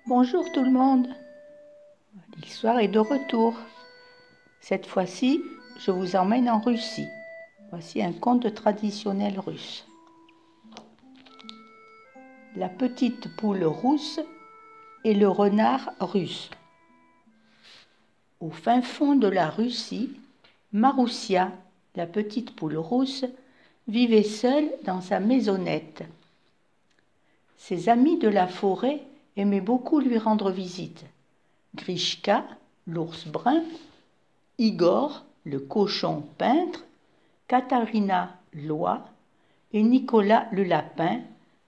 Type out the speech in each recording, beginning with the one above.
Bonjour tout le monde, l'histoire est de retour. Cette fois-ci, je vous emmène en Russie. Voici un conte traditionnel russe. La petite poule rousse et le renard russe. Au fin fond de la Russie, Maroussia, la petite poule rousse, vivait seule dans sa maisonnette. Ses amis de la forêt aimaient beaucoup lui rendre visite. Grishka, l'ours brun, Igor, le cochon peintre, Katharina, l'oie, et Nicolas, le lapin,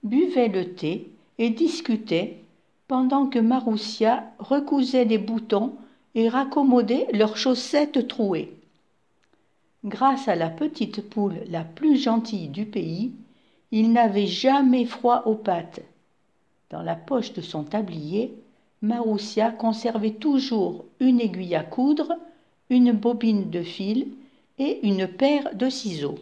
buvaient le thé et discutaient pendant que Maroussia recousait les boutons et raccommodait leurs chaussettes trouées. Grâce à la petite poule la plus gentille du pays, il n'avait jamais froid aux pattes. Dans la poche de son tablier, Maroussia conservait toujours une aiguille à coudre, une bobine de fil et une paire de ciseaux.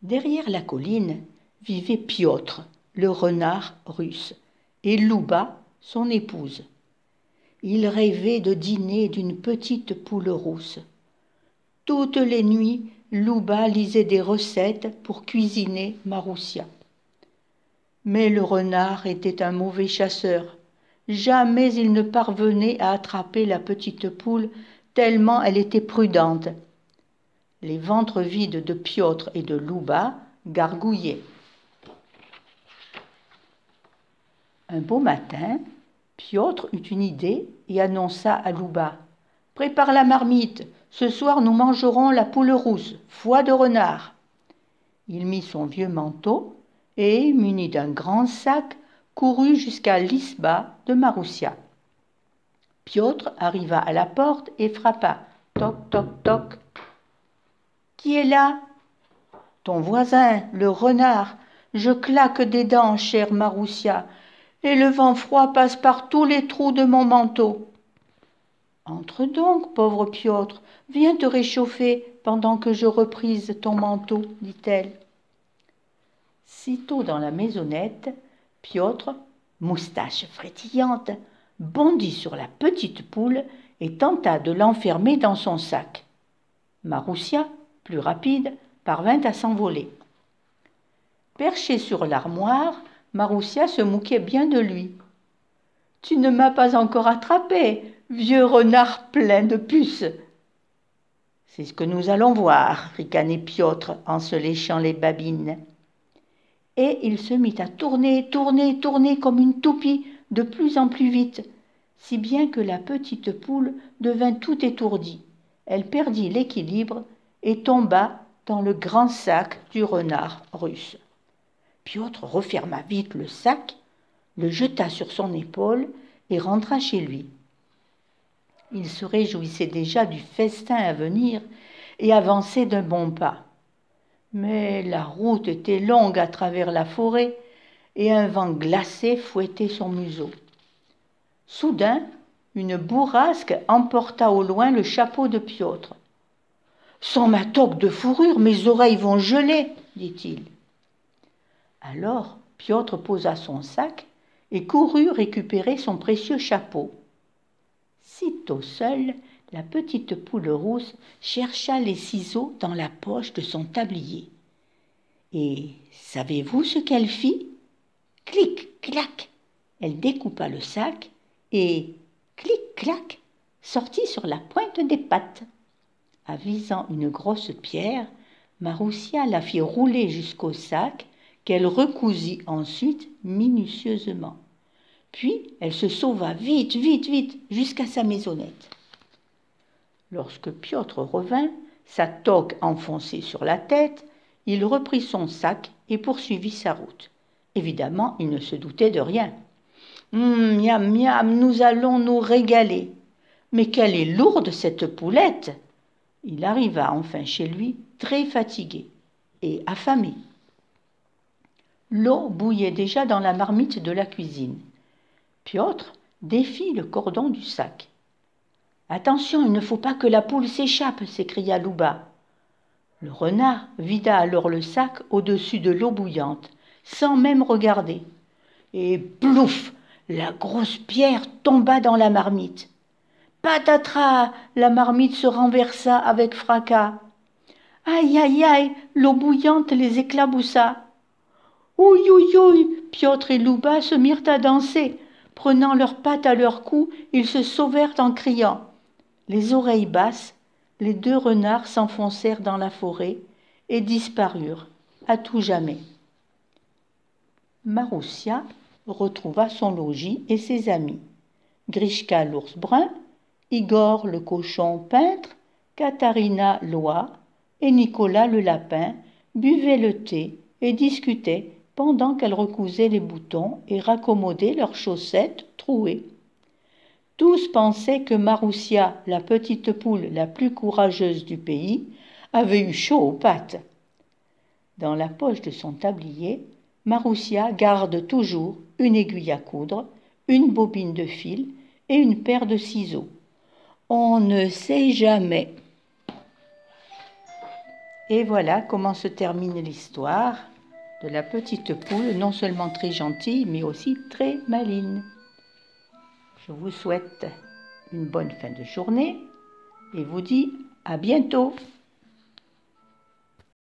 Derrière la colline vivait Piotr, le renard russe, et Louba, son épouse. Il rêvait de dîner d'une petite poule rousse. Toutes les nuits, Louba lisait des recettes pour cuisiner Maroussia. Mais le renard était un mauvais chasseur. Jamais il ne parvenait à attraper la petite poule, tellement elle était prudente. Les ventres vides de Piotr et de Louba gargouillaient. Un beau matin, Piotr eut une idée et annonça à Louba : « Prépare la marmite, ce soir nous mangerons la poule rousse, foie de renard. » Il mit son vieux manteau et, muni d'un grand sac, courut jusqu'à l'isba de Maroussia. Piotr arriva à la porte et frappa. Toc, toc, toc. « Qui est là ? » ?»« Ton voisin, le renard. Je claque des dents, chère Maroussia, et le vent froid passe par tous les trous de mon manteau. »« Entre donc, pauvre Piotr, viens te réchauffer pendant que je reprise ton manteau, dit-elle. Sitôt dans la maisonnette, Piotr, moustache frétillante, bondit sur la petite poule et tenta de l'enfermer dans son sac. Maroussia, plus rapide, parvint à s'envoler. Perchée sur l'armoire, Maroussia se moquait bien de lui. « Tu ne m'as pas encore attrapé, vieux renard plein de puces !»« C'est ce que nous allons voir, » ricanait Piotr en se léchant les babines. Et il se mit à tourner, tourner, tourner comme une toupie, de plus en plus vite, si bien que la petite poule devint tout étourdie. Elle perdit l'équilibre et tomba dans le grand sac du renard russe. Piotr referma vite le sac, le jeta sur son épaule et rentra chez lui. Il se réjouissait déjà du festin à venir et avançait d'un bon pas. Mais la route était longue à travers la forêt et un vent glacé fouettait son museau. Soudain, une bourrasque emporta au loin le chapeau de Piotr. « Sans ma toque de fourrure, mes oreilles vont geler, » dit-il. Alors Piotr posa son sac et courut récupérer son précieux chapeau. Sitôt seule, la petite poule rousse chercha les ciseaux dans la poche de son tablier. Et savez-vous ce qu'elle fit ? Clic, clac, elle découpa le sac et, clic, clac, sortit sur la pointe des pattes. Avisant une grosse pierre, Maroussia la fit rouler jusqu'au sac qu'elle recousit ensuite minutieusement. Puis elle se sauva vite, vite, vite jusqu'à sa maisonnette. Lorsque Piotr revint, sa toque enfoncée sur la tête, il reprit son sac et poursuivit sa route. Évidemment, il ne se doutait de rien. « Miam, miam, nous allons nous régaler. Mais quelle est lourde cette poulette !» Il arriva enfin chez lui, très fatigué et affamé. L'eau bouillait déjà dans la marmite de la cuisine. Piotr défit le cordon du sac. « Attention, il ne faut pas que la poule s'échappe !» s'écria Louba. Le renard vida alors le sac au-dessus de l'eau bouillante, sans même regarder. Et plouf, La grosse pierre tomba dans la marmite. Patatras! La marmite se renversa avec fracas. Aïe, aïe, aïe! L'eau bouillante les éclaboussa. Ouïe, ouïe, ouïe! Piotr et Louba se mirent à danser. Prenant leurs pattes à leur cou, ils se sauvèrent en criant. Les oreilles basses, les deux renards s'enfoncèrent dans la forêt et disparurent à tout jamais. Maroussia retrouva son logis et ses amis. Grishka l'ours brun, Igor le cochon peintre, Katharina l'oie et Nicolas le lapin buvaient le thé et discutaient pendant qu'elles recousaient les boutons et raccommodaient leurs chaussettes trouées. Tous pensaient que Maroussia, la petite poule la plus courageuse du pays, avait eu chaud aux pattes. Dans la poche de son tablier, Maroussia garde toujours une aiguille à coudre, une bobine de fil et une paire de ciseaux. On ne sait jamais. Et voilà comment se termine l'histoire de la petite poule, non seulement très gentille, mais aussi très maligne. Je vous souhaite une bonne fin de journée et vous dis à bientôt.